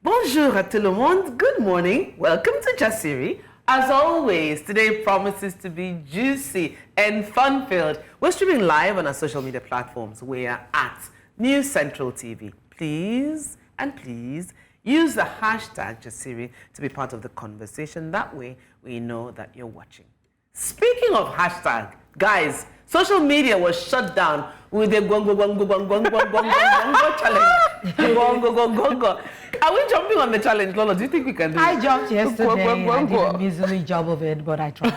Bonjour à tout le monde. Good morning. Welcome to Jasiri. As always, today promises to be juicy and fun-filled. We're streaming live on our social media platforms. We are at News Central TV. Please use the hashtag Jasiri to be part of the conversation. That way, we know that you're watching. Speaking of hashtag, guys, social media was shut down with the gongo challenge. Gongo. Are we jumping on the challenge, Lola? Do you think we can do it? I jumped yesterday. I did a miserly job of it, but I tried.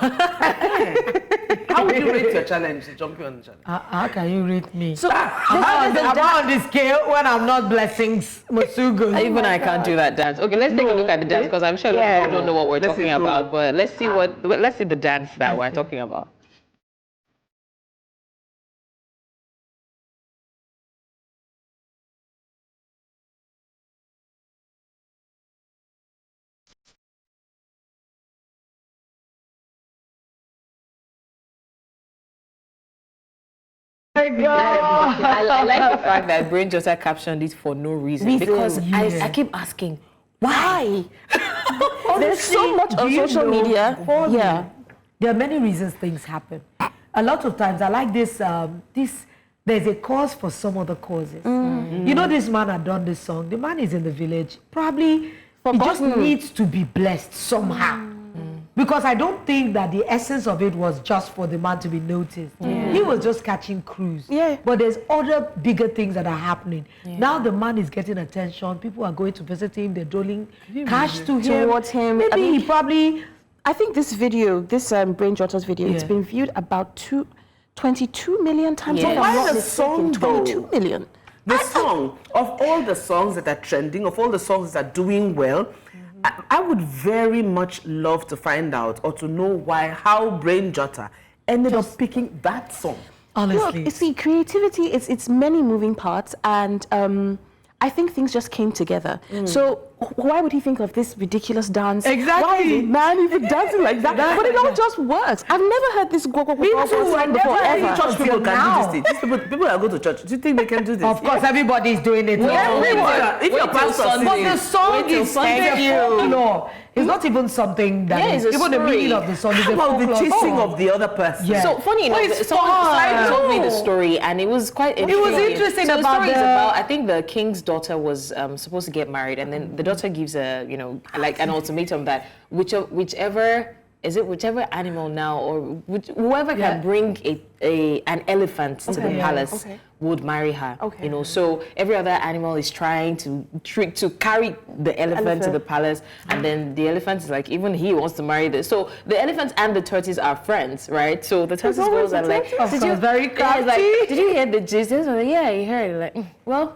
How would you rate your challenge, jumping on the challenge? How can you rate me? So, I'm on the scale when I'm not blessing Masugu. Even I can't do that dance. Okay, let's take a look at the dance because I'm sure people don't know what we're talking about. But let's see the dance that we're talking about. My God. I like the fact that Brain Jota captioned it for no reason. Because I keep asking, why? There's so much on social media. There are many reasons things happen. A lot of times, I like this, there's a cause for some other causes. You know, this man had done this song. The man is in the village. Probably, he just needs to be blessed somehow. Because I don't think that the essence of it was just for the man to be noticed. He was just catching cruise. But there's other bigger things that are happening. Now the man is getting attention. People are going to visit him. They're doling cash to him. Towards him. Maybe he probably... I think this video, this Brain Jota's video, it's been viewed about 22 million times. So why the song, 22 million. The song, of all the songs that are trending, of all the songs that are doing well, I would very much love to find out or to know how Brain Jota ended up picking that song. Honestly. Look, you see, creativity, it's many moving parts, and I think things just came together. So why would he think of this ridiculous dance? Exactly. Why is man even dancing like that? But it all just works. I've never heard this go song before ever. Church people can do this. People that go to church, do you think they can do this? Of course, everybody's doing it. If your pastor sings But the song is folklore. It's not even something that is even the meaning of the song. How about the chasing of the other person? So funny enough, someone told me the story, and it was quite interesting. It was interesting. So the story is about, I think the king's daughter was supposed to get married, and then the daughter gives a, like an ultimatum that whichever animal now, or whoever can bring an elephant to the palace would marry her. So every other animal is trying to carry the elephant to the palace, and then the elephant is like, even he wants to marry this. So the elephant and the tortoise are friends, right? So the tortoise goes and like, very crafty. Like, did you hear the gist? Like, yeah, you heard it. Like, well,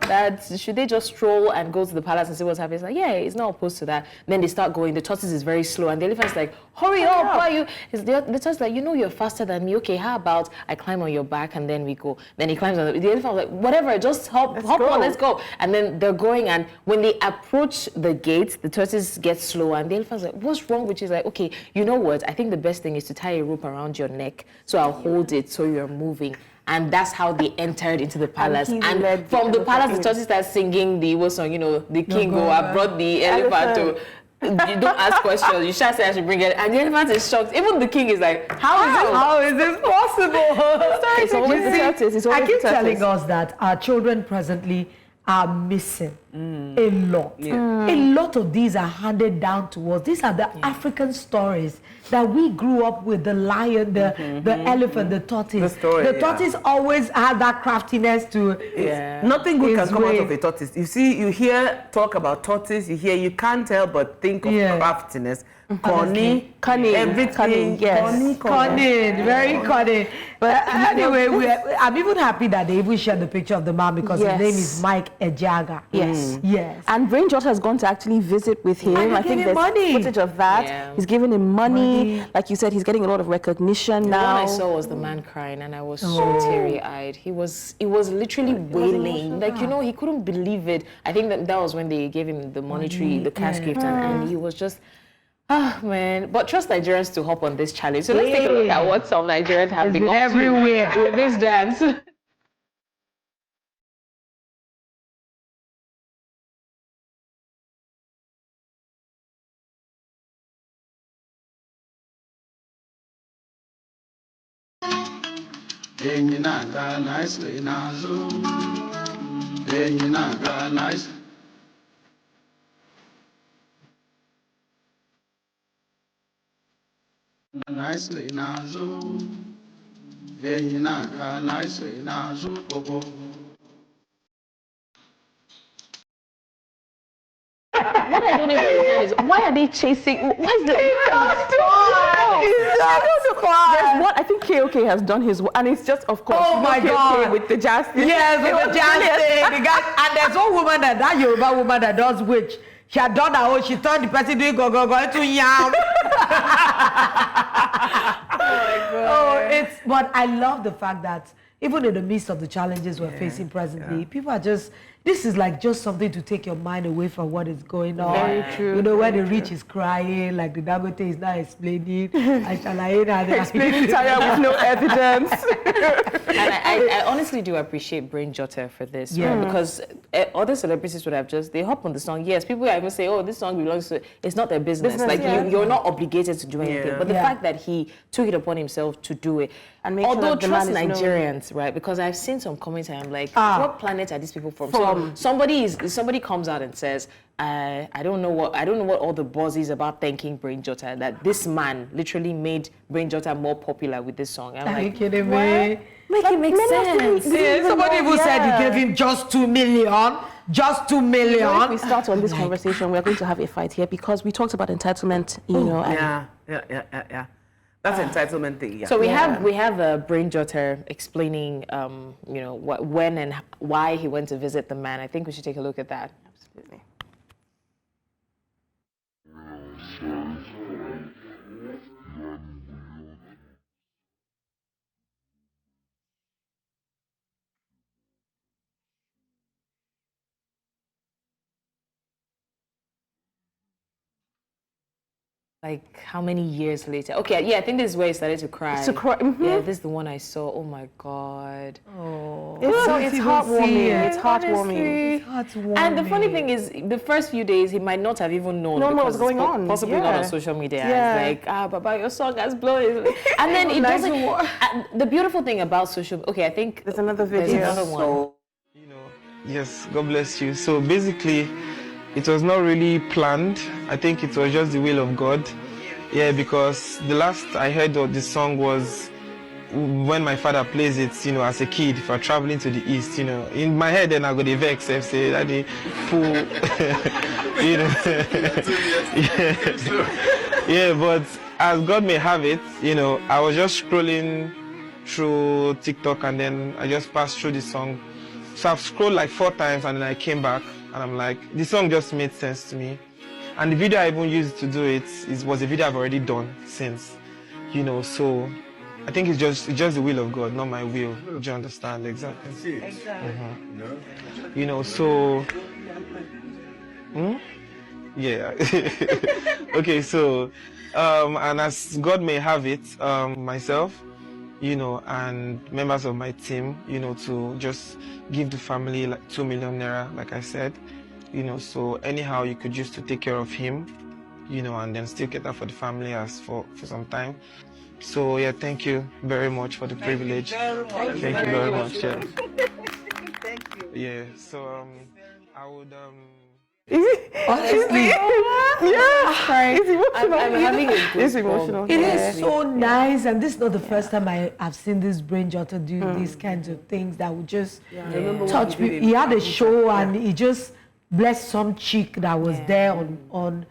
should they just stroll and go to the palace and see what's happening? It's like, yeah, it's not opposed to that. Then they start going. The tortoise is very slow, and the elephant's like, hurry up, why are you? The tortoise is like, you're faster than me. Okay, how about I climb on your back and then we go. Then he climbs on the elephant was like, whatever, just hop on, let's go. And then they're going, and when they approach the gate, the tortoise gets slower, and the elephant's like, what's wrong? Which is like, okay, you know what? I think the best thing is to tie a rope around your neck, so I'll hold it so you're moving. And that's how they entered into the palace. And from the palace, the tortoise starts singing the Igbo song, the king go, I brought the elephant to... You don't ask questions. You should say I should bring it, and the elephant is shocked. Even the king is like, "How is this possible?" It's always the tortoise. I keep telling us that our children presently are missing a lot. A lot of these are handed down to us. These are the African stories that we grew up with: the lion, the elephant, the tortoise. The tortoise always had that craftiness to. Nothing good can come out of a tortoise. You hear talk about tortoise. You can't help but think of craftiness. Cunning, everything. Cunning, very cunning. But anyway, I'm even happy that they even shared the picture of the man, because his name is Mike Ejaga. Yes. And Brain Jota has gone to actually visit with him. I think there's footage of that. He's giving him money. Like you said, he's getting a lot of recognition now. The one I saw was the man crying, and I was so teary-eyed. He was literally wailing. Like, he couldn't believe it. I think that was when they gave him the cash gift, and he was just... Oh, man. But trust Nigerians to hop on this challenge. So let's take a look at what some Nigerians have been up to everywhere with this dance. Enyinaga nicely nazu. Enyinaga nice. Nicely nazu. Enyinaga nicely nazu. Bobo. What I don't even understand is why are they chasing? Why is the There's one. I think KOK has done his work, and it's just, of course, Oh my KOK God. with the Jasiri. Yes, with the Jasiri, the guy, and there's one woman that Yoruba woman that does witch. She had done her own. She turned the person doing go into yam. But I love the fact that even in the midst of the challenges we're facing presently, people are just, this is like just something to take your mind away from what is going on. Very true. You know, when the rich is crying, like the Dangote is now explaining, Explaining Taya with no evidence. And I honestly do appreciate Brain Jotter for this, right? Because other celebrities would have just, they hop on the song. Yes, people even say, oh, this song belongs to, it's not their business. Like, you're not obligated to do anything. But the fact that he took it upon himself to do it, And make sure although that the man trust is known. Nigerians, right? Because I've seen some comments and I'm like, what planet are these people from? So somebody comes out and says, I don't know what all the buzz is about thanking Brain Jotter, that this man literally made Brain Jotter more popular with this song. I'm Are you like, kidding me? make it make sense. Yeah, somebody even said he gave him just 2 million. Just 2 million. If we start on this conversation, we're going to have a fight here because we talked about entitlement, you know. And Yeah. That's entitlement thing. Yeah. So we have a Brain Jotter explaining, you know, when and why he went to visit the man. I think we should take a look at that. Absolutely. Like how many years later? Okay, yeah, I think this is where he started to cry. Yeah, this is the one I saw. Oh my God. Oh. It's heartwarming. It's heartwarming. Honestly. And the funny thing is, the first few days he might not have even known what was going on. Possibly not on social media. Yeah. It's like, Baba, your song has blown. And then it doesn't. The beautiful thing about social. Okay, I think There's another video. There's another one. You know, yes, God bless you. So basically, it was not really planned. I think it was just the will of God. Yeah, because the last I heard of this song was when my father plays it, you know, as a kid, if I'm traveling to the east, you know. In my head, then I got the vex, I say, Daddy, fool. You know. Yeah, but as God may have it, you know, I was just scrolling through TikTok and then I just passed through the song. So I've scrolled like 4 times and then I came back and I'm like, the song just made sense to me. And the video I even used to do it was a video I've already done since, you know, so I think it's just the will of God, not my will. Do you understand? Exactly. You know, so, yeah. Okay, so, and as God may have it, myself, you know, and members of my team, you know, to just give the family like 2 million naira, like I said, you know, so anyhow you could use to take care of him, you know, and then still cater for the family as for some time. So yeah, thank you very much for the privilege. Thank you very much. Yeah. Thank you. Yeah. So I would Honestly, It's emotional. I'm having a good It's emotional. it is so nice, and this is not the first time I've seen this Brain Jotter do these kinds of things that would just touch people. He had a show and he just blessed some chick that was there on,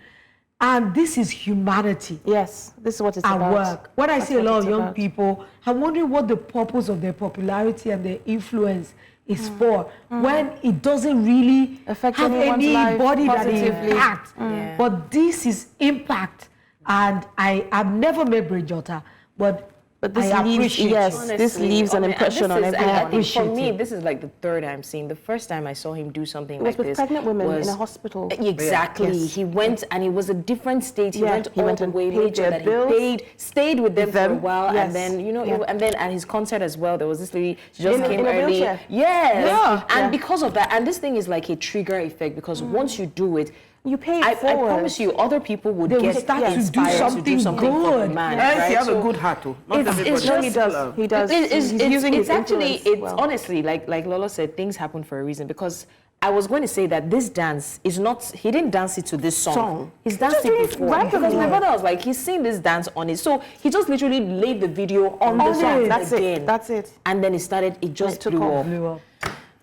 and this is humanity. Yes, this is what it's At about. work. When I That's see a what lot it's of young about. people, I'm wondering what the purpose of their popularity and their influence is for, when it doesn't really Affect have anyone's life anybody that it positively. impacts. But this is impact, and I've never met Brain Jotter, but this I leaves, appreciate yes, it. this leaves an impression on everyone. I think for Appreciate me, it. this is like the third I'm seeing. The first time I saw him do something It was like with this pregnant women was in a hospital. Exactly. Yes. He went and it was a different state. He Yeah, went he all went the and way, paid made sure their that bills. he stayed with them for a while, Yes. and then you know, Yeah. and then at his concert as well, there was this lady. She just came in a early. wheelchair. Yes. Yeah. And Yeah. because of that, and this thing is like a trigger effect because once you do it. You pay it I forward. promise you, other people would They will get start to do inspired to do something something for the good. man. And right? you have So a good heart, too. Not it's everybody. just- He does. He does. It's He's using his actually, influence it's well. honestly, like Lolo said, things happen for a reason, because I was going to say that this dance is not, he didn't dance it to this song. He's danced doing it it before. randomly. Because my brother was like, he's seen this dance on it. So he just literally laid the video on the song That's again. it. That's it. And then it just took blew off. up.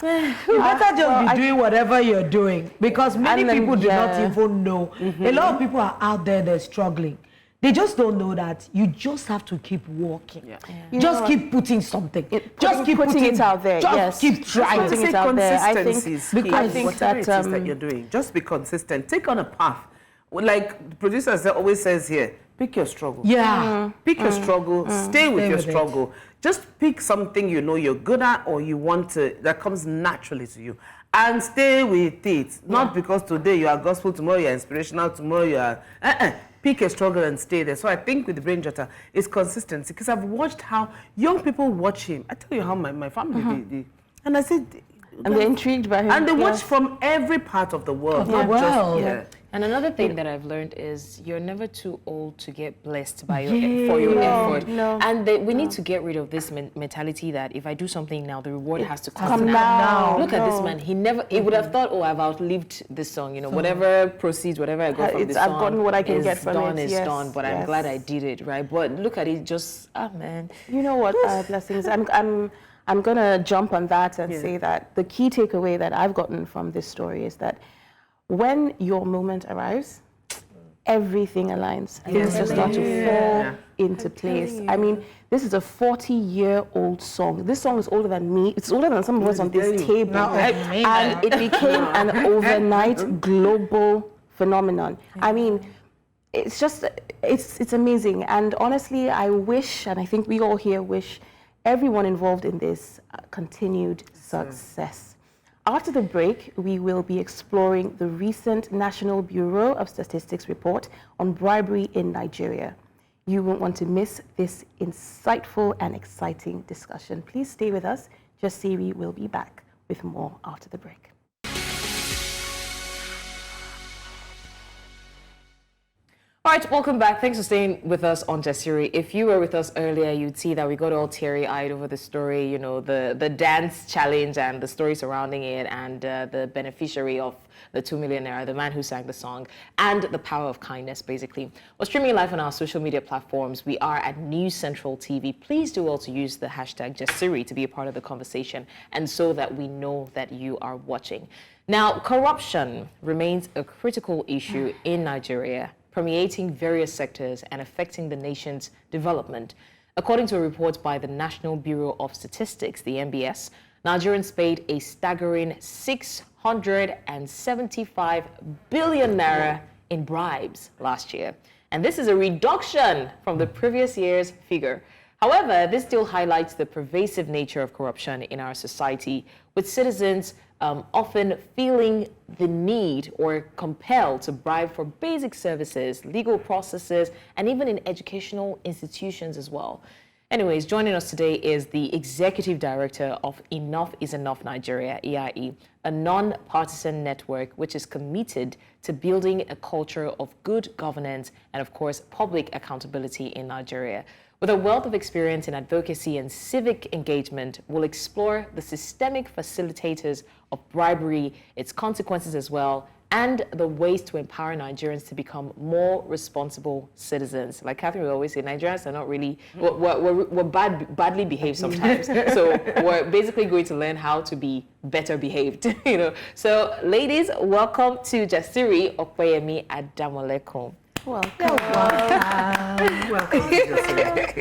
You better just be doing whatever you're doing, because many And then, people do not yeah. even know. A lot of people are out there, they're struggling. They just don't know that you just have to keep walking. Just keep putting something. Just keep putting it out there. Just Yes. keep trying. Putting it out there. I think Consistency is key. because- Whatever it is that you're doing, just be consistent. Take on a path. Like the producer always says here, pick your struggle. Yeah. Pick your struggle, stay with Stay your with it. struggle. Just pick something you know you're good at or you want to, that comes naturally to you. And stay with it. Not because today you are gospel, tomorrow you are inspirational, tomorrow you are... Pick a struggle and stay there. So I think with the Brain Jotter, it's consistency. Because I've watched how young people watch him. I tell you how my family, they, and I said... And they're intrigued by him. And they watch Yes. from every part of the world. Of the not world. Just, And another thing that I've learned is you're never too old to get blessed by for your effort. No. And we need to get rid of this mentality that if I do something now, the reward has to come Come now. now. Look at this man. He would have thought, oh, I've outlived this song. You know, whatever proceeds, whatever I got from this I've song, gotten what I can is get from done, it. is Yes, done. But I'm yes. glad I did it, right? But look at it, just man. You know what, Blessings? I'm gonna jump on that and say that the key takeaway that I've gotten from this story is that when your moment arrives, everything aligns. Things just start to fall into place. I mean, this is a 40-year-old song. This song is older than me. It's older than some of us on this table. And it became an overnight global phenomenon. I mean, it's just, it's amazing. And honestly, I wish, and I think we all here wish, everyone involved in this continued success. After the break, we will be exploring the recent National Bureau of Statistics report on bribery in Nigeria. You won't want to miss this insightful and exciting discussion. Please stay with us. Jasiri will be back with more after the break. All right, welcome back. Thanks for staying with us on Jasiri. If you were with us earlier, you'd see that we got all teary-eyed over the story, you know, the dance challenge and the story surrounding it, and the beneficiary of the 2 million naira, the man who sang the song, and the power of kindness, basically. We're streaming live on our social media platforms. We are at News Central TV. Please do also use the hashtag Jasiri to be a part of the conversation, and so that we know that you are watching. Now, corruption remains a critical issue in Nigeria, permeating various sectors and affecting the nation's development. According to a report by the National Bureau of Statistics, the NBS, Nigerians paid a staggering 675 billion naira in bribes last year. And this is a reduction from the previous year's figure. However, this still highlights the pervasive nature of corruption in our society, with citizens often feeling the need or compelled to bribe for basic services, legal processes, and even in educational institutions as well. Anyways, joining us today is the Executive Director of Enough is Enough Nigeria, EIE, a non-partisan network which is committed to building a culture of good governance and, of course, public accountability in Nigeria. With a wealth of experience in advocacy and civic engagement, we'll explore the systemic facilitators of bribery, its consequences as well, and the ways to empower Nigerians to become more responsible citizens. Like Catherine would always say, Nigerians are not really, we're badly behaved sometimes. So we're basically going to learn how to be better behaved, you know. So ladies, welcome to Jasiri, Opeyemi Adamolekun. Welcome.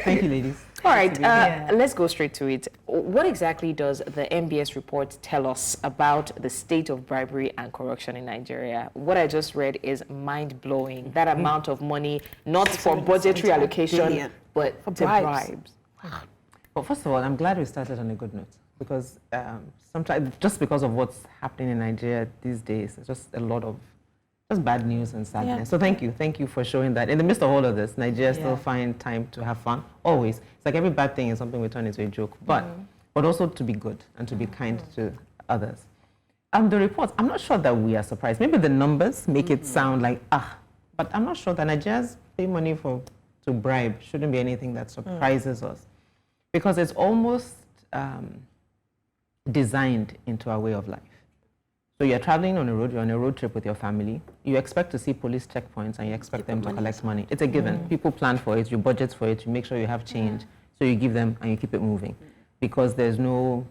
Thank you, ladies. All right, let's go straight to it. What exactly does the NBS report tell us about the state of bribery and corruption in Nigeria? What I just read is mind-blowing. That amount of money, not for budgetary allocation, but for bribes. Well, first of all, I'm glad we started on a good note, because sometimes, just because of what's happening in Nigeria these days, it's just a lot of just bad news and sadness. Yeah. So thank you for showing that. In the midst of all of this, Nigeria still find time to have fun, always. It's like every bad thing is something we turn into a joke, but also to be good and to be kind to others. The reports, I'm not sure that we are surprised. Maybe the numbers make it sound like, but I'm not sure that Nigerians pay money to bribe shouldn't be anything that surprises us. Because it's almost designed into our way of life. So you're traveling on a road, you're on a road trip with your family, you expect to see police checkpoints and you expect them to collect money. It's a given. People plan for it, you budget for it, you make sure you have change, so you give them and you keep it moving. Because there's no,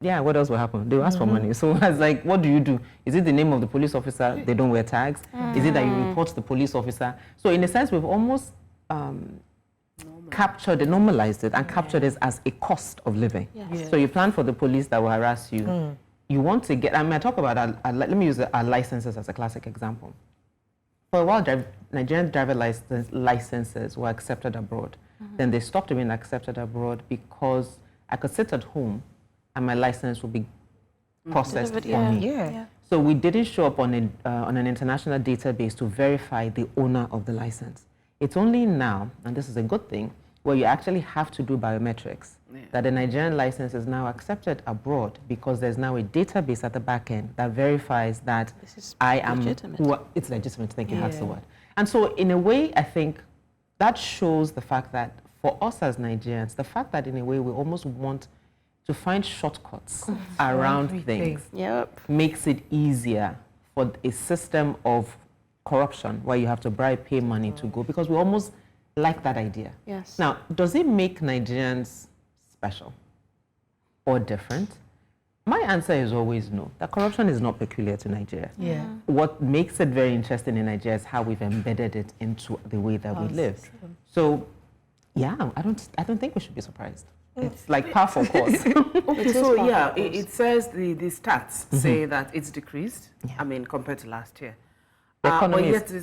what else will happen? They'll ask for money. So it's like, what do you do? Is it the name of the police officer? They don't wear tags? Is it that you report to the police officer? So in a sense, we've almost captured it, normalized it, and captured it as a cost of living. So you plan for the police that will harass you. You want to get, I talk about, let me use our licenses as a classic example. For a while, Nigerian driver licenses were accepted abroad. Then they stopped being accepted abroad because I could sit at home and my license will be processed for me. So we didn't show up on an international database to verify the owner of the license. It's only now, and this is a good thing, where you actually have to do biometrics, that the Nigerian license is now accepted abroad because there's now a database at the back end that verifies that I am legitimate. It's legitimate, thank you, that's the word. And so in a way, I think that shows the fact that for us as Nigerians, the fact that in a way we almost want to find shortcuts around things makes it easier for a system of corruption where you have to bribe, pay money to go, because we almost like that idea. Now, does it make Nigerians special or different? My answer is always no. That corruption is not peculiar to Nigeria. What makes it very interesting in Nigeria is how we've embedded it into the way that we live. So, I don't think we should be surprised. It's like par for course. It says the stats say that it's decreased. I mean, compared to last year. The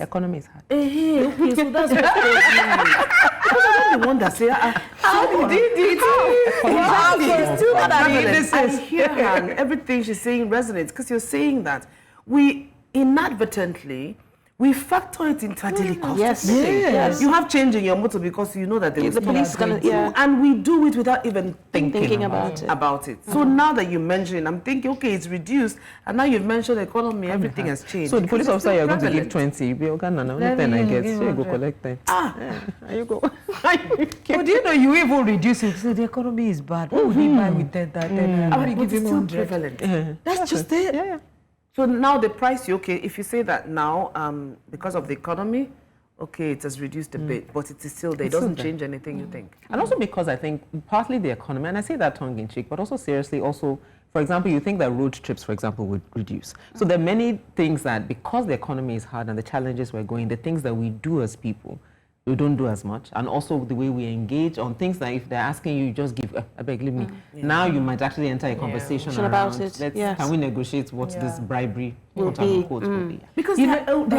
economy is hard. Okay, so that's what because I'm the one that say, how did it? I hear her and everything she's saying resonates, because you're saying that we inadvertently factor it into a daily cost. Yes. You have change in your motor because you know that the police is going to, and we do it without even thinking about it. So now that you mention it, I'm thinking, okay, it's reduced, and now you've mentioned the economy, everything has changed. So the police officer you're going to give 20, you'll be okay, no, 10 I get, so you go collect 10. There you go. But you know, you even reduce it, so the economy is bad. What would he buy with 10? But it's still prevalent. That's just it. So now the price, if you say that now, because of the economy, it has reduced a bit, but it is still there. It doesn't change anything, you think? And also because I think partly the economy, and I say that tongue in cheek, but also seriously, for example, you think that road trips, for example, would reduce. So there are many things that, because the economy is hard and the challenges we're going, the things that we do as people, we don't do as much. And also the way we engage on things that if they're asking you, just give, I beg, leave me. Now you might actually enter a conversation around it. Can we negotiate what this bribery will be? Because they're on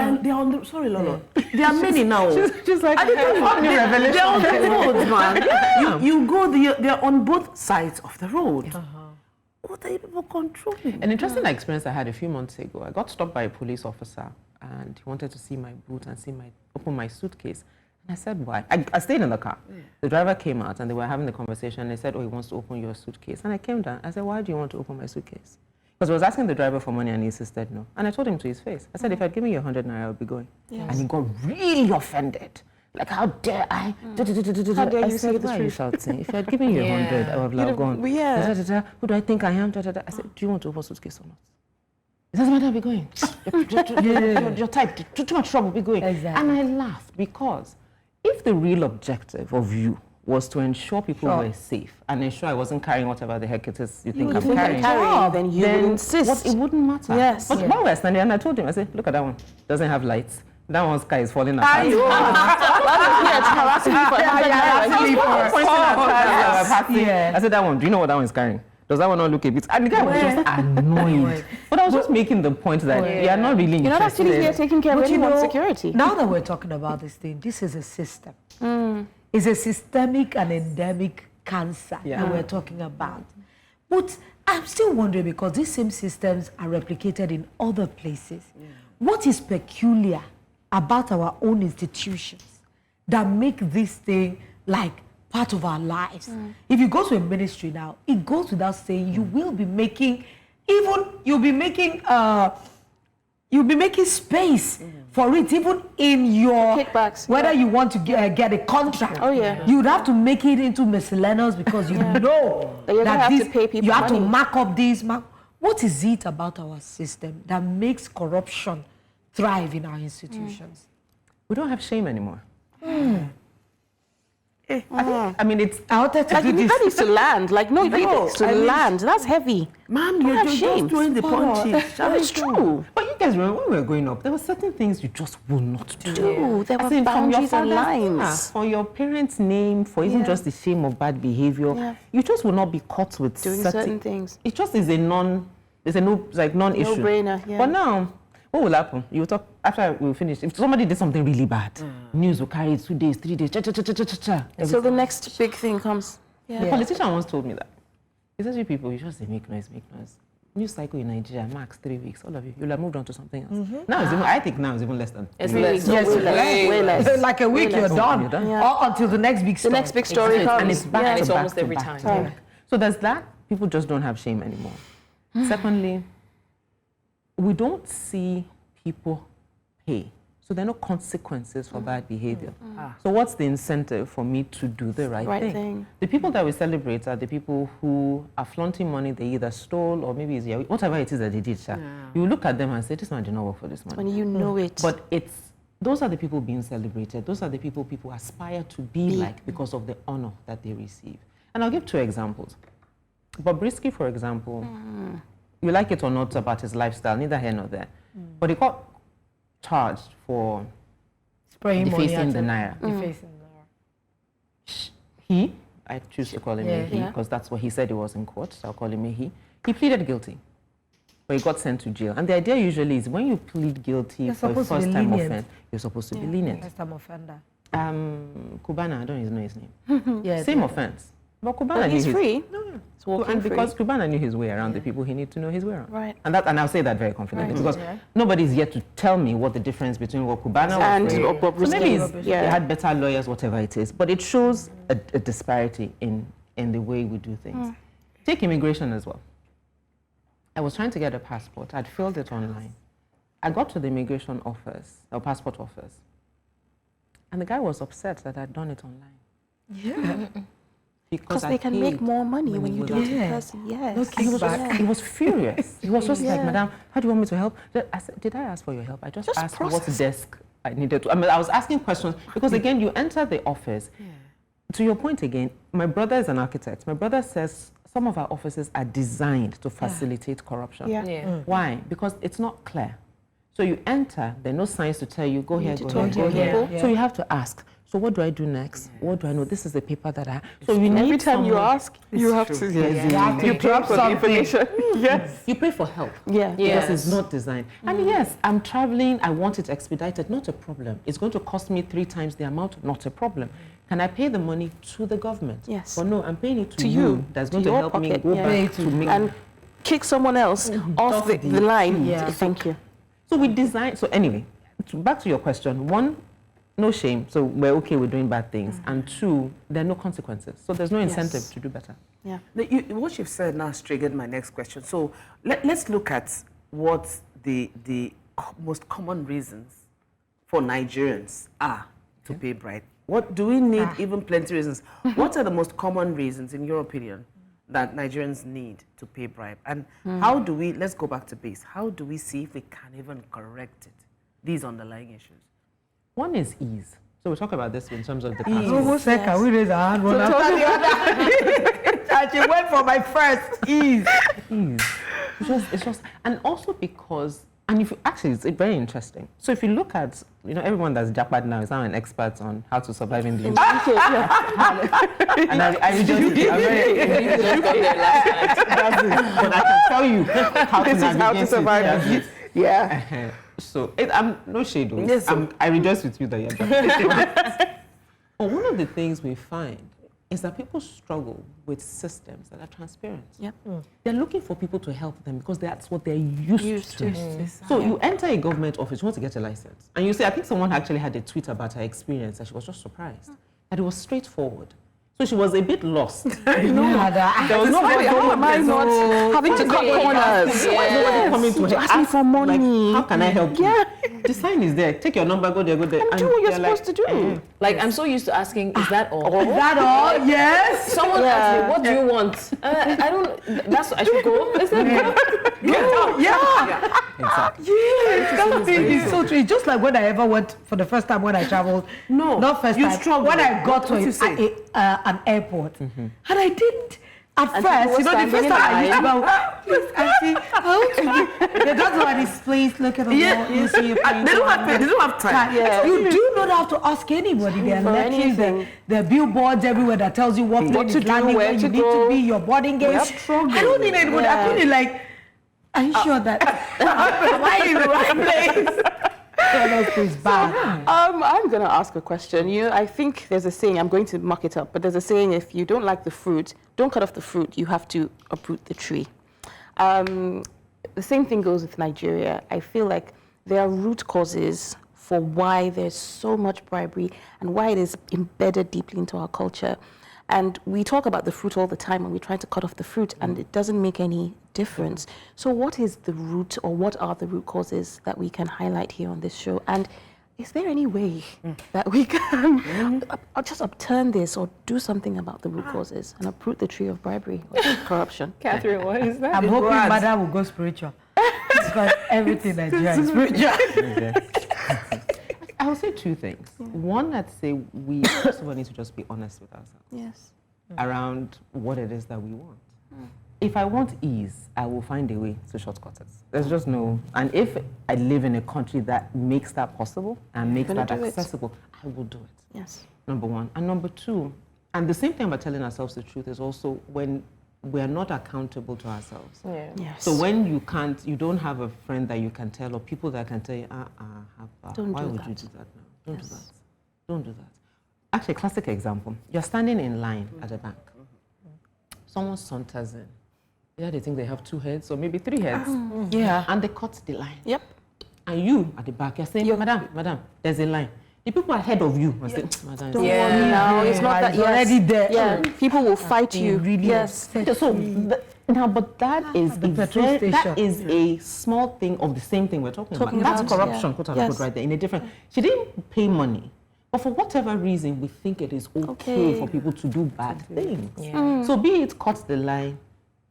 the, sorry Lolo, there are many now. She's like, they're on the roads, man. You go, they're on both sides of the road. What are you people controlling? An interesting experience I had a few months ago. I got stopped by a police officer and he wanted to see my boot and open my suitcase. I said, why? I stayed in the car. The driver came out and they were having the conversation. And they said, he wants to open your suitcase. And I came down. I said, why do you want to open my suitcase? Because I was asking the driver for money and he insisted no. And I told him to his face. I said, if I'd given you 100 naira, I would be going. And he got really offended. Like, how dare I? How dare you say the truth? If I had given you 100, I would have gone. Who do I think I am? I said, do you want to open suitcase or not? It doesn't matter, be going. You're type, too much trouble, be going. And I laughed because if the real objective of you was to ensure people were safe and ensure I wasn't carrying whatever the heck it is you think I'm carrying, then you would insist. It wouldn't matter. Yes. But while we're standing, and I told him, I said, look at that one. Doesn't have lights. That one's sky is falling apart. I said, that one, do you know what that one is carrying? Does that one not look a bit? And the guy was just annoyed. But I was just making the point that we are not really interested. You're not actually here taking care of anyone's security. Now that we're talking about this thing, this is a system. It's a systemic and endemic cancer that we're talking about. But I'm still wondering, because these same systems are replicated in other places. What is peculiar about our own institutions that make this thing like part of our lives? If you go to a ministry now, it goes without saying you will be making even you'll be making space for it, even in your Kickbacks, whether you want to get a contract. Oh, yeah. You'd have to make it into miscellaneous because you know That you're gonna have to pay people you have to money. mark up these. What is it about our system that makes corruption thrive in our institutions? We don't have shame anymore. I mean, it's I wanted to Like, do this. that needs to land. Like, no, that needs to I mean- land. That's heavy. Ma'am, Don't you're have just shame. doing the punches. It's true. But you guys remember when we were growing up, there were certain things you just will not do. There As were in, from your boundaries and father's- lines. for your parents' name, for even just the shame of bad behavior, Yeah. you just will not be caught with Doing certain things. It just is a non-issue. No-brainer, yeah. But now, what will happen? You will talk after we finish. If somebody did something really bad, news will carry it 2 days, 3 days, cha. So the next big thing comes. The politician once told me that. He says, you people, you just say make noise. News cycle in Nigeria, max 3 weeks. All of you, you'll have moved on to something else. Now, I think now it's even less than. It's 3 less. weeks. Yes, way less. Like a week, Way you're less. done. You're done. Yeah. Or until the next big The story. next big story Exactly. comes. And it's back And to it's back almost to every back time. to back. So there's that. People just don't have shame anymore. Secondly, we don't see people pay. So there are no consequences for bad behavior. So what's the incentive for me to do the right thing? The people that we celebrate are the people who are flaunting money they either stole or maybe it's whatever it is that they did. You look at them and say, this man did not work for this money. When you know it. But those are the people being celebrated. Those are the people aspire to be like because of the honor that they receive. And I'll give 2 examples. Bobrisky, for example, you like it or not about his lifestyle, neither here nor there. But he got charged for Spraying money defacing at the him. naira. Defacing I choose to call him a Yeah. he because that's what he said it was in court, so I'll call him a he. He pleaded guilty, but he got sent to jail. And the idea usually is when you plead guilty You're for a supposed to be first-time lenient. offense, you're supposed to be lenient. First time offender. Cubana, I don't even know his name. Yeah, Same offense. But Cubana But knew he's his- free. No. It's walking And free. because Cubana knew his way around the people he needs to know his way around. Right. And I'll say that very confidently Right. because nobody's yet to tell me what the difference between what Cubana And was free. what So maybe Bobrisky- they had better lawyers, whatever it is. But it shows a disparity in the way we do things. Take immigration as well. I was trying to get a passport. I'd filled it online. I got to the immigration office, or passport office, and the guy was upset that I'd done it online. Yeah. Because I they can make paid more money when you do it in Yeah. person. Yes. No He was, kickback. he was furious. He was just like, Yeah. Madam, how do you want me to help? I said, did I ask for your help? I just asked what process. desk I needed to. I mean, I was asking questions because, again, you enter the office. To your point again, my brother is an architect. My brother says some of our offices are designed to facilitate corruption. Yeah. Yeah. Why? Because it's not clear. So you enter, there are no signs to tell you, go here, to go talk here, to go here. people. So you have to ask, so what do I do next? What do I know? This is the paper that I have. So you need Every time you someone- ask, you have to. You have to You pay drop for the something. information. Yes. You pray for help. Yeah. Because it's not designed. And yes, I'm traveling, I want it expedited, not a problem. It's going to cost me 3 times the amount, not a problem. Can I pay the money to the government? Yes. But no, I'm paying it to To you. you, That's to going to your help me pocket, go yeah. back to make... And kick someone else off the line. Yeah. Thank you. So we design... So anyway, back to your question. 1, no shame. So we're okay with doing bad things. And 2, there are no consequences. So there's no incentive Yes. to do better. Yeah. What you've said now has triggered my next question. So let's look at what the most common reasons for Nigerians are to pay bribe. What do we need? Even plenty reasons. What are the most common reasons, in your opinion, that Nigerians need to pay bribe? And how do we? Let's go back to base. How do we see if we can even correct it? These underlying issues. 1 is ease. So we'll talk about this in terms of the So past. who said, can we raise our hand one after the other? And she went for my first ease. Ease. It's just, and also because, and if you, actually, it's very interesting. So if you look at, everyone that's jackpot now is now an expert on how to survive in the UK. And I just, I'm very, Just got there last night. but I can tell you how This to is how to navigate survive. it. Yeah. So I'm no shade. Yes, sir. I rejoice with you that you're jackpot. But one of the things we find is that people struggle with systems that are transparent. Yep. They're looking for people to help them because that's what they're used to. Mm. So you enter a government office, you want to get a license. And you say, I think someone actually had a tweet about her experience and she was just surprised that it was straightforward. So she was a bit lost. There was How am I not having to cut corners? Nobody coming to her. Ask me for money. Like, how can I help you? Yeah. The sign is there. Take your number, go there, go there. And do what you're they're like, supposed to do. Like, I'm so used to asking, is that all? Is that all? Yes. Someone asked me, what do you want? I don't, I should go. Is that Yeah. Exactly. Yes. That thing is so true. It's just like when I ever went for the first time when I traveled. No, not first you time. struggled. When I got What to you say? an airport, and I didn't. At And first, people you know, were the first standing time I in used to go, they don't know this place, look at the wall, you see your place. They don't have time. Yeah. You do not have to ask anybody. They are For letting anything. the billboards everywhere that tells you what plane to is do, landing, where where to you need go. to be, your boarding gate. I don't need anybody. I couldn't like, are you sure that am I in the right place? Is bad. I'm going to ask a question. I think there's a saying, I'm going to muck it up, but there's a saying, if you don't like the fruit, don't cut off the fruit, you have to uproot the tree. The same thing goes with Nigeria. I feel like there are root causes for why there's so much bribery and why it is embedded deeply into our culture. And we talk about the fruit all the time and we try to cut off the fruit and it doesn't make any difference. So what is the root, or what are the root causes that we can highlight here on this show? And is there any way that we can just upturn this or do something about the root causes and uproot the tree of bribery or corruption? Catherine, what is that? I'm hoping Mother will go spiritual. Because everything Nigeria is spiritual. I will say two things. One, I'd say we first of all need to just be honest with ourselves. Yes. Around what it is that we want. If I want ease, I will find a way to shortcut it. There's just no, and if I live in a country that makes that possible and makes that accessible, I will do it. Yes. Number one. And number two, and the same thing about telling ourselves the truth is also when we're not accountable to ourselves. Yeah. Yes. So when you don't have a friend that you can tell or people that can tell you, why would you do that now? Don't do that. Don't do that. Actually, a classic example. You're standing in line at a bank. Someone saunters in. Yeah, they think they have 2 heads or maybe 3 heads. Yeah. And they cut the line. Yep. And you at the back, you're saying, madam, there's a line. The people ahead of you are saying, madam, No, it's not that. It's already there. Yeah. People will fight you. Really Yes. So now, but that is the petrol that station. is a small thing of the same thing we're talking about. That's about, corruption, yeah. quote unquote, Yes. right there in a different. She didn't pay money, but for whatever reason, we think it is okay for people to do bad things. Yeah. So be it cut the line,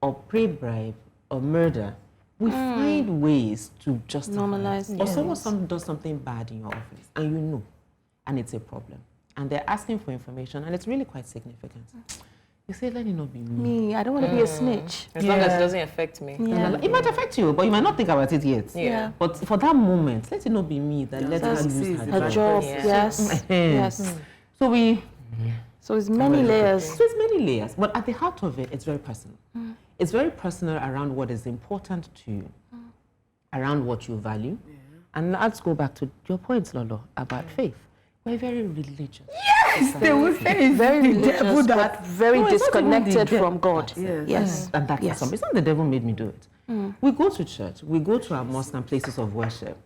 or pay bribe, or murder, we find ways to justify. Normalize, Or yes. someone does something bad in your office, and you know, and it's a problem, and they're asking for information, and it's really quite significant. You say, let it not be me. Me, I don't want to be a snitch. As long as it doesn't affect me. Yeah. It might affect you, but you might not think about it yet. Yeah. But for that moment, let it not be me that let her lose her Her job. job, Yeah. yes. Yes. So So it's many layers. so it's many layers, but at the heart of it, it's very personal. It's very personal around what is important to you, around what you value. And let's go back to your points, Lolo, about faith. We're very religious. They will say it's Very the devil religious, that. but very No, it's not even disconnected the from God. Yes. And that's Yes. something. It's not the devil made me do it. We go to church, we go to our mosque and places of worship.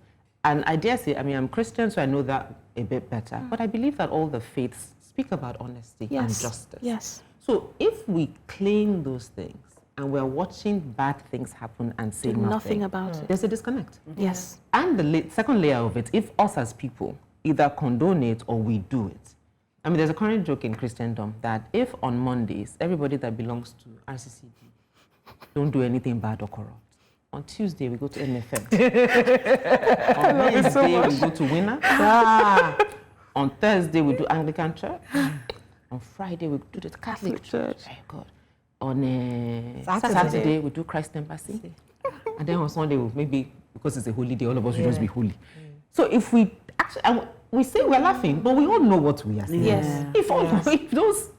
And I dare say, I'm Christian, so I know that a bit better. But I believe that all the faiths speak about honesty and Yes. justice. Yes. So if we claim those things and we're watching bad things happen and say Do nothing, nothing about it. there's a disconnect. Yes. And the second layer of it, if us as people either condone it or we do it. There's a current joke in Christendom that if on Mondays, everybody that belongs to RCCD don't do anything bad or corrupt, on Tuesday we go to MFM. On Wednesday we go to Winner. On Thursday we do Anglican Church. On Friday we do the Catholic Church. Very good. On Saturday we do Christ Embassy. And then on Sunday, maybe because it's a holy day, all of us will just be holy. So if we actually, we say we're laughing, but we all know what we are saying. Yes. If those,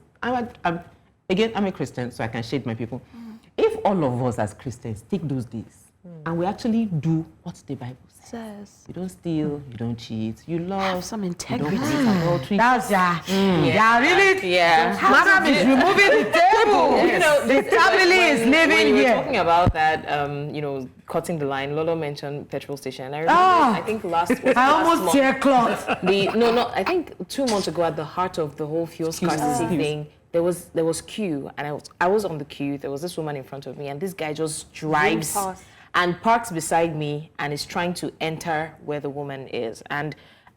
again, I'm a Christian, so I can shade my people. If all of us as Christians take those days and we actually do what the Bible says, you don't steal, you don't cheat, you love, Have some integrity. you don't commit adultery. That's really. Yeah. Madam is removing the table. You know, the family is when living you were here. talking about that, cutting the line. Lolo mentioned petrol station, and I remember, I think last I almost month, tear cloth. I think 2 months ago, at the heart of the whole fuel scarcity thing there was queue, and I was on the queue. There was this woman in front of me, and this guy just drives and parks beside me and is trying to enter where the woman is. And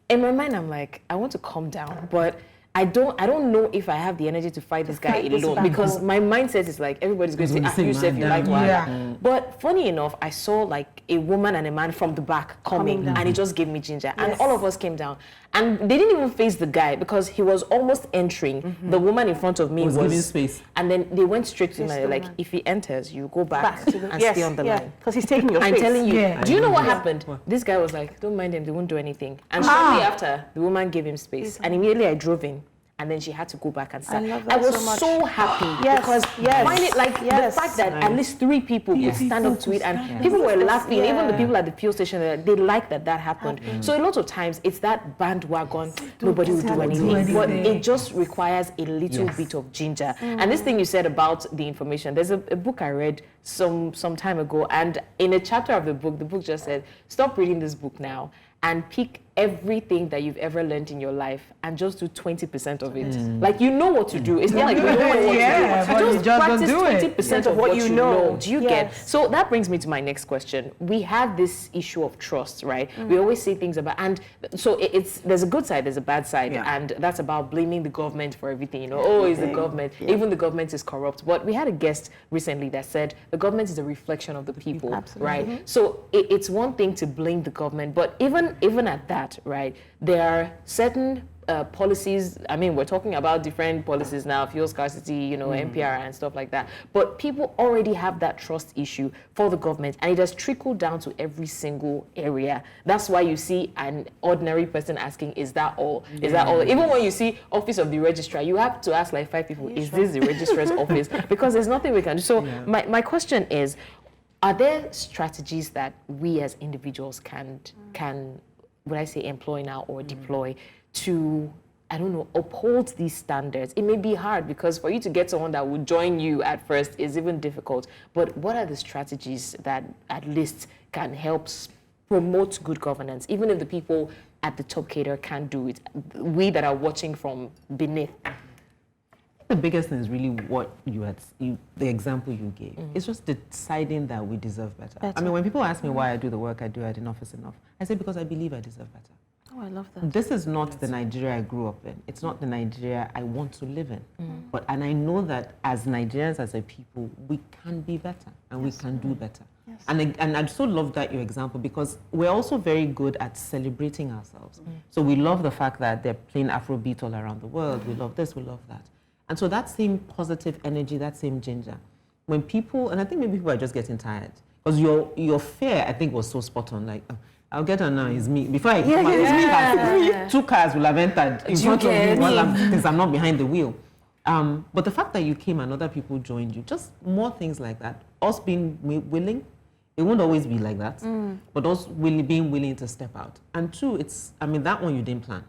in my mind, I'm like, I want to calm down, but I don't know if I have the energy to fight this guy alone, because my mindset is like, everybody's going to say, you say if you like one. But funny enough, I saw like a woman and a man from the back coming and it just gave me ginger. And all of us came down. And they didn't even face the guy because he was almost entering. The woman in front of me was giving space. And then they went straight to me, like, if he enters, you go back and stay on the line. Because he's taking your space. I'm telling you. Do you know what happened? This guy was like, don't mind him, they won't do anything. And shortly after, the woman gave him space. And immediately I drove in. And then she had to go back and start. I was so happy because find it like the fact that at least 3 people could stand up to it, and people were laughing. Even the people at the fuel station, they liked that happened. So a lot of times it's that bandwagon, nobody will do anything. But it just requires a little bit of ginger. And this thing you said about the information, there's a book I read some time ago, and in a chapter of the book just said, stop reading this book now and pick everything that you've ever learned in your life and just do 20% of it. Like, you know what to do. It's not like you don't know what to do. Just practice 20% of what you know. Do you get? So that brings me to my next question. We have this issue of trust, right? We always say things about, and so there's a good side, there's a bad side, and that's about blaming the government for everything. You know, oh, it's the government. Even the government is corrupt. But we had a guest recently that said the government is a reflection of the people, right? So it's one thing to blame the government, but even at that, right, there are certain policies. I mean, we're talking about different policies now, fuel scarcity, you know, NPR and stuff like that. But people already have that trust issue for the government, and it has trickled down to every single area. That's why you see an ordinary person asking, is that all? Is that all? Even when you see Office of the Registrar, you have to ask like 5 people, is this the registrar's office? Because there's nothing we can do. So my question is, are there strategies that we as individuals can would I say employ now or deploy to, I don't know, uphold these standards? It may be hard because for you to get someone that would join you at first is even difficult. But what are the strategies that at least can help promote good governance, even if the people at the top cadre can't do it? We that are watching from beneath. The biggest thing is really what the example you gave. It's just deciding that we deserve better. I mean, when people ask me why I do the work I do at Enough is Enough, I say because I believe I deserve better. Oh, I love that. This is not the Nigeria I grew up in. It's not the Nigeria I want to live in. And I know that as Nigerians, as a people, we can be better and we can do better. And I so love that your example, because we're also very good at celebrating ourselves. So we love the fact that they're playing Afrobeat all around the world. We love this, we love that. And so that same positive energy, that same ginger, when people, and I think maybe people are just getting tired, because your fear, I think, was so spot on. Like, oh, I'll get on now, it's me. Before I come out, it's me. 2 cars will have entered in front of me since I'm not behind the wheel. But the fact that you came and other people joined you, just more things like that. Us being willing, it won't always be like that, but us being willing to step out. And 2, that one you didn't plan.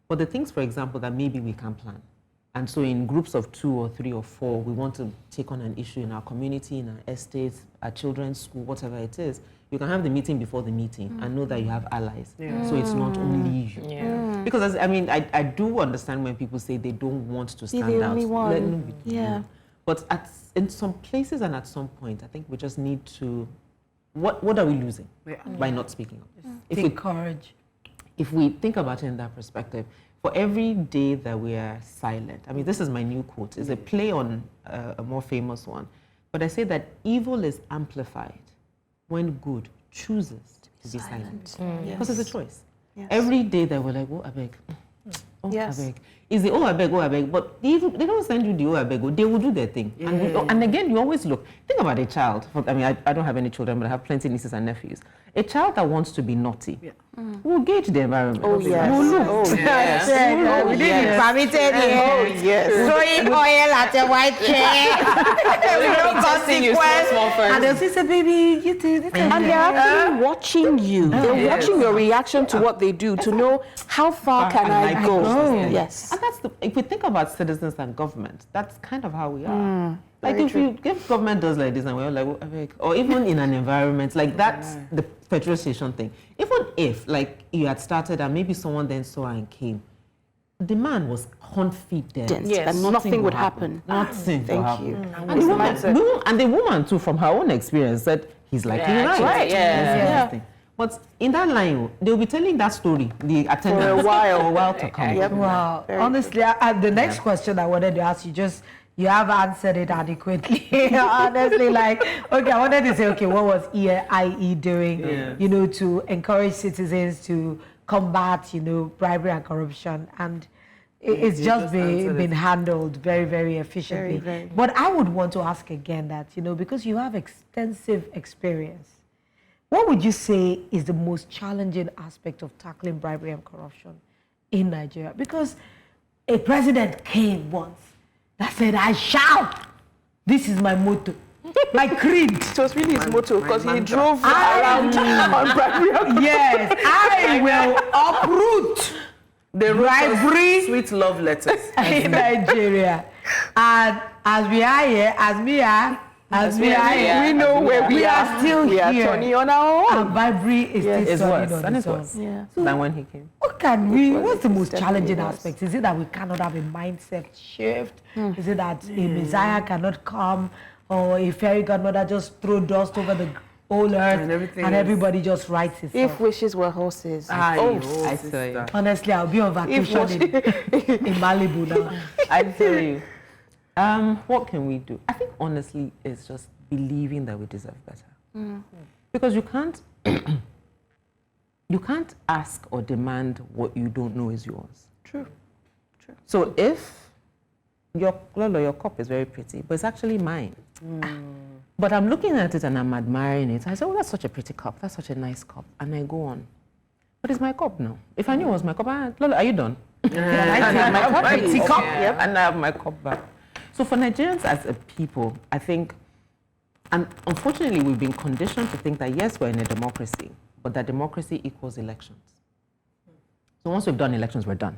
But the things, for example, that maybe we can plan. And so in groups of 2 or 3 or 4, we want to take on an issue in our community, in our estates, our children's school, whatever it is. You can have the meeting before the meeting and know that you have allies. So it's not only you. Because I do understand when people say they don't want to stand the out. only one. But in some places and at some point, I think we just need to, what are we losing by not speaking up? Take courage. If we think about it in that perspective, for every day that we are silent, I mean, this is my new quote. It's a play on a more famous one. But I say that evil is amplified when good chooses to be silent. Because it's a choice. Every day that we're like, oh, I beg. Oh, I beg. Is the I beg. But they don't send you the I beg. They will do their thing. And again, you always look. Think about a child. I mean, I don't have any children, but I have plenty of nieces and nephews. A child that wants to be naughty will gauge the environment. Oh, yes. Will look. Oh, yes. We didn't be permitted here. Oh, yes. Throwing oil at a white chair. There will no consequence. And they'll say, baby, you did it. And they're actually watching you. They're watching your reaction to what they do to know how far can I go. Yes. And if we think about citizens and government, that's kind of how we are. Like if government does like this and we're like, or even in an environment like that's the petrol station thing. Even if like you had started and maybe someone then saw and came, the man was confident. Yes. That nothing would happen. Nothing would Thank happen. you. And the woman too, from her own experience, said he's likely right. Right, yeah. But in that line, they'll be telling that story, the attendants, For a while. for a while to come. Yep. Wow. Very Honestly, the next question I wanted to ask you, you have answered it adequately. Honestly, like, okay, I wanted to say, okay, what was EIE doing, to encourage citizens to combat, bribery and corruption? And it's just been handled very, very efficiently. Very, very. But I would want to ask again that, because you have extensive experience, what would you say is the most challenging aspect of tackling bribery and corruption in Nigeria? Because a president came once that said, I shall. This is my motto, my creed. It was really his motto because he drove around on bribery. Yes, I will uproot They wrote bribery sweet love letters. in Nigeria. And as we are here, we know where we are still We are here. turning on our own. And bribery is It's still worse, turning on and it's its own. worse Yeah. than when he came. What's the most definitely challenging worse. aspect? Is it that we cannot have a mindset shift? Is it that a Messiah cannot come, or a fairy godmother just throw dust over the whole earth And everything and is- everybody just writes itself? If wishes were horses. I tell you. Honestly, I'll be on vacation in Malibu now. I tell you. What can we do? I think honestly, it's just believing that we deserve better. Because you can't ask or demand what you don't know is yours. True. So if your cup is very pretty, but it's actually mine. But I'm looking at it and I'm admiring it. I say, oh, that's such a pretty cup. That's such a nice cup. And I go on. But it's my cup now. If I knew it was my cup, Lolo, are you done? Can I take my cup? Pretty cup? Yep. And I have my cup back. So for Nigerians as a people, I think, and unfortunately we've been conditioned to think that yes, we're in a democracy, but that democracy equals elections. So once we've done elections, we're done.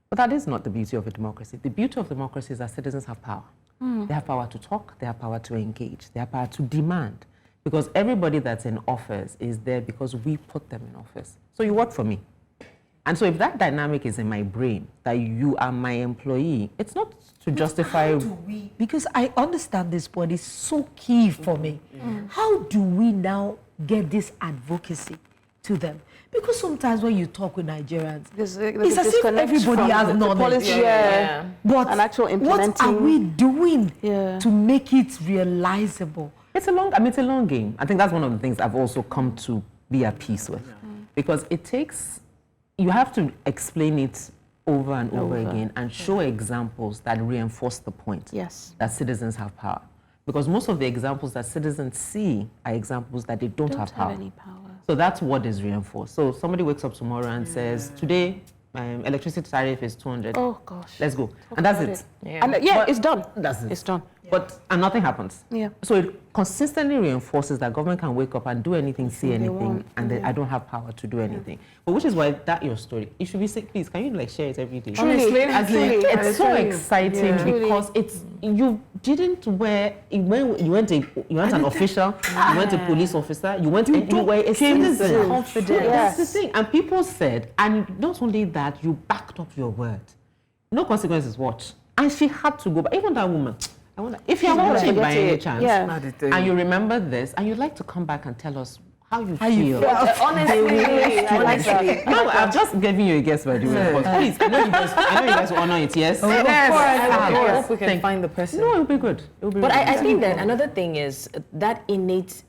But that is not the beauty of a democracy. The beauty of democracy is that citizens have power. They have power to talk, they have power to engage, they have power to demand. Because everybody that's in office is there because we put them in office. So you work for me. And so if that dynamic is in my brain, that you are my employee, it's not to justify... Because I understand this point, it's so key for me. How do we now get this advocacy to them? Because sometimes when you talk with Nigerians, it's as if everybody has knowledge. Policy, But an actual what implementing. are we doing Yeah. to make it realizable? It's a long game. I think that's one of the things I've also come to be at peace with. Because it takes, you have to explain it over and over again and show examples that reinforce the point that citizens have power. Because most of the examples that citizens see are examples that they don't have power. any power. So that's what is reinforced. So somebody wakes up tomorrow and says, today, electricity tariff is 200. Oh, gosh. Let's go. And that's it. And But it's done. That's it. It's done. And nothing happens. Yeah. So it consistently reinforces that government can wake up and do anything, say anything, and then I don't have power to do anything. But which is why that your story. It should be sick, please. Can you share it every day? Truly. It's so exciting because you didn't wear you went an official, you went a police officer, you went anywhere a citizen. Confident. That's the thing. And people said, and not only that, you backed up your word. No consequences. Watch. And she had to go back. Even that woman. I wonder if you're watching by any chance, and you remember this, and you'd like to come back and tell us how you feel. Honestly, I like that. No, I've just given you a guess by the way. But please, I know you guys will honor it. Yes. I hope we can find the person. No, it'll be good. It'll be. But really I good. think that another thing is that innate.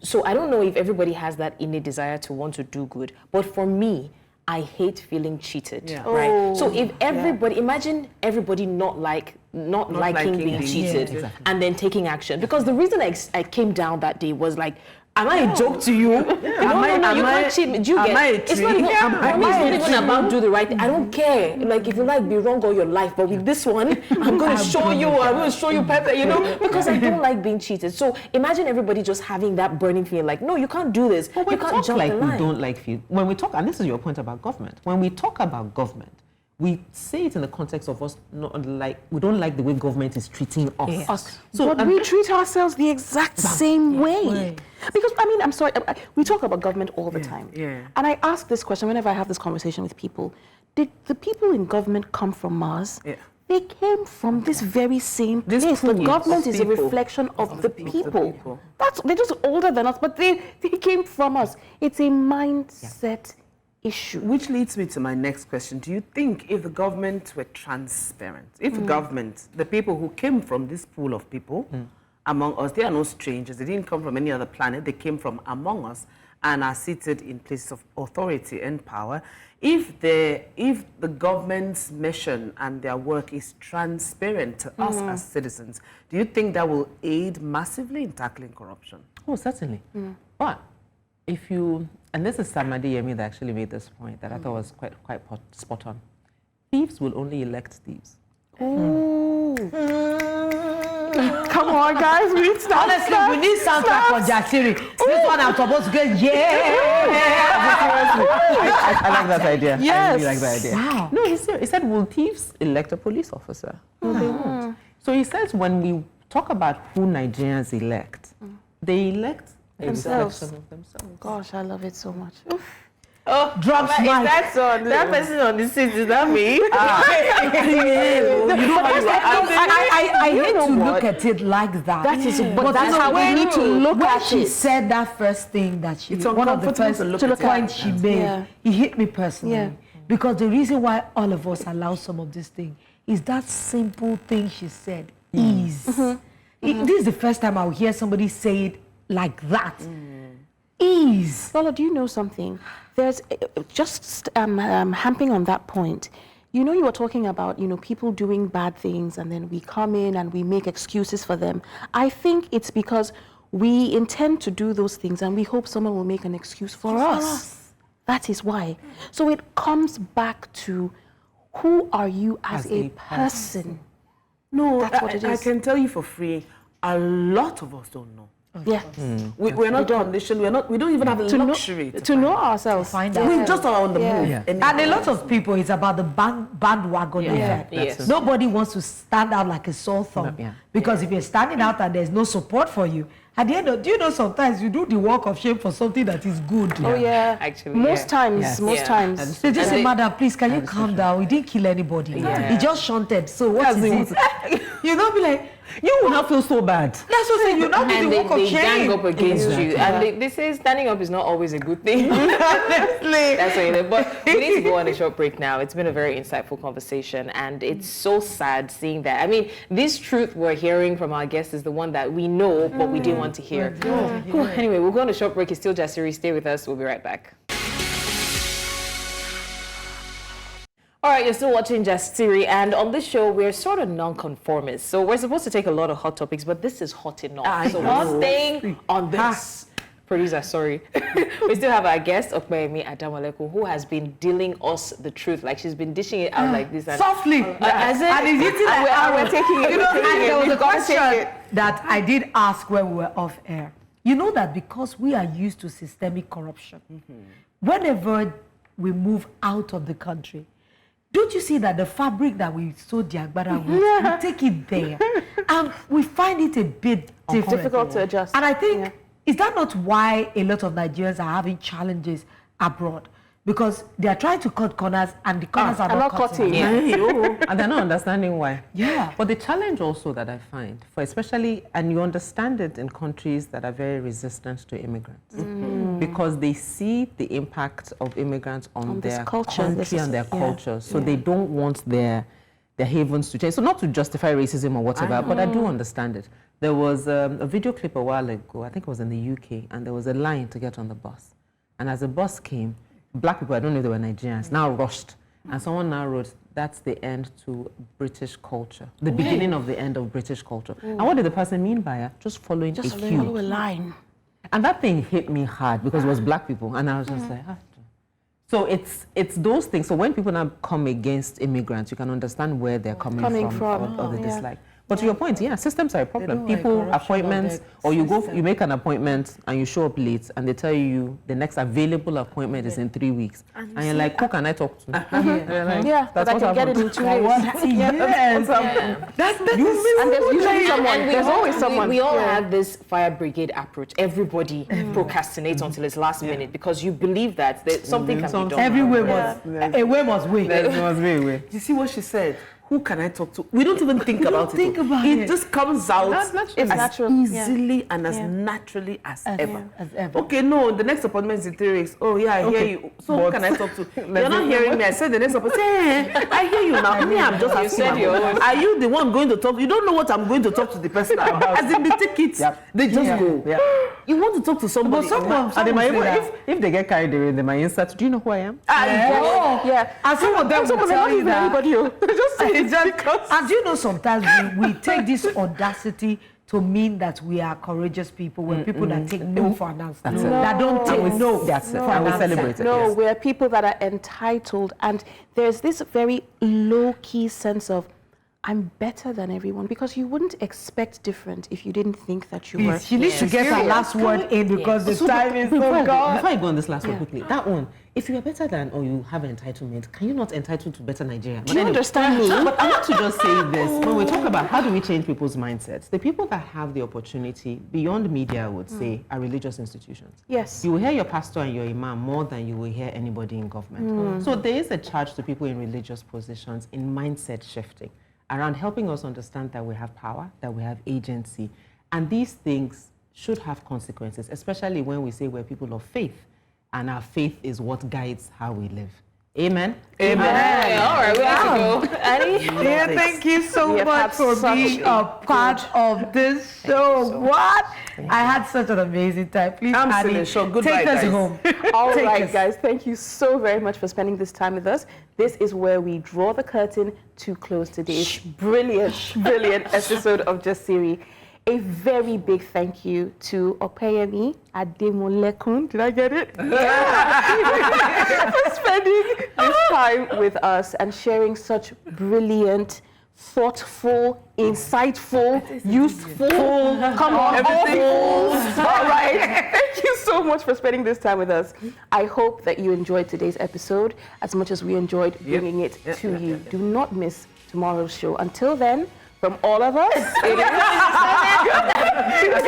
So I don't know if everybody has that innate desire to want to do good, but for me, I hate feeling cheated. Right. So if everybody, imagine everybody not liking being cheated and then taking action. Because the reason I came down that day was like, am I a joke to you? No, you can't cheat me. Do you get? It's not even. For me, it's not even about do the right thing. I don't care. Like if you like be wrong all your life, but with this one, I'm going to show you. I'm going to show you Pepe. You know, because I don't like being cheated. So imagine everybody just having that burning feeling, like, no, you can't do this. But you we can't talk jump like the we line. don't like feel. When we talk, and this is your point about government. When we talk about government, we say it in the context of us not like we don't like the way government is treating us. Us. So But we treat ourselves the exact same way. Because, I mean, I'm sorry, we talk about government all the time. Yeah. And I ask this question whenever I have this conversation with people. did the people in government come from Mars? Yeah. They came from this very same This place. The pool government of is a people. reflection of the people. people. They're just older than us, but they came from us. It's a mindset issue. Which leads me to my next question. Do you think if the government were transparent, if the government, the people who came from this pool of people among us, they are no strangers, they didn't come from any other planet, they came from among us and are seated in places of authority and power, if the government's mission and their work is transparent to us as citizens, do you think that will aid massively in tackling corruption? Oh, certainly. But if you, and this is Adeyemi that actually made this point that I thought was quite spot on. Thieves will only elect thieves. Come on, guys, we need to Honestly, we need soundtrack for Jasiri. This one I'm supposed to get, I like that idea. Yes. I really like that idea. Wow. No, he said, will thieves elect a police officer? No, they won't. So he says when we talk about who Nigerians elect, they elect a Themselves. reflection of themselves. Gosh, I love it so much. Oof. Oh, Drops is mic. that on that person on the seat? Is that me? I hate to look at it like that. That is, but that's you know, how we need to look when at she it. said that first thing that she, It's one of the uncomfortable first to look at it points like she that. made, Yeah. it hit me personally. Yeah. Because the reason why all of us allow some of this thing is that simple thing she said, ease. This is the first time I'll hear somebody say it like that. Ease. Lola, do you know something? There's just hamping on that point. You know, you were talking about, people doing bad things and then we come in and we make excuses for them. I think it's because we intend to do those things and we hope someone will make an excuse for us. That is why. So it comes back to who are you as a person? No, That's what it I is. can tell you for free, a lot of us don't know. Yeah. We're not conditioned. We don't even have the luxury To know ourselves. find We out. just are on the move. Yeah. And a lot of people, it's about the bandwagon effect. Yes. Nobody wants to stand out like a sore thumb. Yeah. Because if you're standing out and there's no support for you, at the end of, do you know sometimes you do the walk of shame for something that is good? Oh, yeah. Actually, Most times, Yes. most Yeah. times. They just And say, they- madam, please, can you calm down? We didn't kill anybody. Yeah. He just shunted. So what is it? You know, be like, You will not feel so bad. that's what I'm saying. You not do And the walk they of shame. gang up against Exactly. you. And they say standing up is not always a good thing. That's what it is. But we need to go on a short break now. It's been a very insightful conversation. And it's so sad seeing that. I mean, this truth we're hearing from our guests is the one that we know, but we didn't want to hear. Whew. Anyway, we'll go on a short break. It's still Jasiri. Stay with us. We'll be right back. All right, you're still watching Jasiri, and on this show, we're sort of non-conformists. So we're supposed to take a lot of hot topics, but this is hot enough. So we're staying on this. Producer, sorry. We still have our guest, Opeyemi Adamolekun, who has been dealing us the truth. Like, she's been dishing it out like this. And Softly. as in- And he's hitting and an we're arrow. taking it, You know, we're taking and it. there was We've a got to take question it. that I did ask when we were off air. You know that because we are used to systemic corruption, whenever we move out of the country, don't you see that the fabric that we sew the agbada with, we take it there, and we find it a bit Difficult to adjust. And I think, is that not why a lot of Nigerians are having challenges abroad? Because they are trying to cut corners and the corners are not cutting. And they're not understanding why. Yeah. But the challenge also that I find, for especially, and you understand it in countries that are very resistant to immigrants, because they see the impact of immigrants on this their culture, country and their culture, so they don't want their havens to change. So not to justify racism or whatever, but I do understand it. There was a video clip a while ago, I think it was in the UK, and there was a line to get on the bus. And as the bus came, black people, I don't know if they were Nigerians, now rushed. And someone now wrote, that's the end to British culture, the beginning of the end of British culture. And what did the person mean by it? Just following a Follow cue. a line. And that thing hit me hard because it was black people. And I was just like, so it's those things. So when people now come against immigrants, you can understand where they're coming from. Or the dislike. But to your point, yeah, systems are a problem. don't like People, corruption appointments, of the or you system. make an appointment and you show up late, and they tell you the next available appointment is in 3 weeks, and you're like, who can I talk to? You're like, Yeah, but that's I what can get it happened. in 2 days. Yes. And there's usually someone. And There's always someone. We all have this fire brigade approach. Everybody procrastinates until it's last minute because you believe that something can be done. Every way must, a way must wait. There must be a way. You see what she said? Who can I talk to? We don't even think about it. think about it it. just comes out It's as natural. easily and as naturally as ever. As ever. Okay, no, the next appointment is in 3 weeks. Oh, yeah, I hear you. So who but- can I talk to? You're not hearing me. I said the next appointment. Hey, I hear you now. Me, I'm just asking. said your own. Are you the one going to talk? You don't know what I'm going to talk to the person about. As in the tickets, they just go. Yeah. You want to talk to somebody. And they might even, if they get carried away, they might insert, do you know who I am? Yeah. And some of them will Some tell you not that. even anybody. Just say it because. And you know, sometimes we take this audacity to mean that we are courageous people. We're people that take no for an answer. That's it. That don't take no. That's it. for And an we answer. celebrate it. No, yes. we're people that are entitled, and there's this very low-key sense of, I'm better than everyone, because you wouldn't expect different if you didn't think that you were. She needs to get her last word in because the time is so gone. Before I go on this last one quickly, that one, if you are better than or you have an entitlement, can you not entitle to better Nigeria? Do you understand me? But I want to just say this. When we talk about how do we change people's mindsets, the people that have the opportunity, beyond media, I would say, are religious institutions. Yes. You will hear your pastor and your imam more than you will hear anybody in government. So there is a charge to people in religious positions in mindset shifting around helping us understand that we have power, that we have agency, and these things should have consequences, especially when we say we're people of faith, and our faith is what guides how we live. Amen? Hey, all right, we have to go. Annie? Yeah, thank you so We have much had for such being a a part of this show. What? I had such an amazing time. Please, I'm Annie, still in shock. Goodbye, take us guys. home. All Take right, us. guys, thank you so very much for spending this time with us. This is where we draw the curtain to close today's brilliant episode of Jasiri. A very big thank you to Opeyemi Adamolekun. Did I get it? For spending this time with us and sharing such brilliant, thoughtful, insightful, useful, come on, all right. Thank you so much for spending this time with us. I hope that you enjoyed today's episode as much as we enjoyed bringing it to you. Do not miss tomorrow's show. Until then, from all of us, it is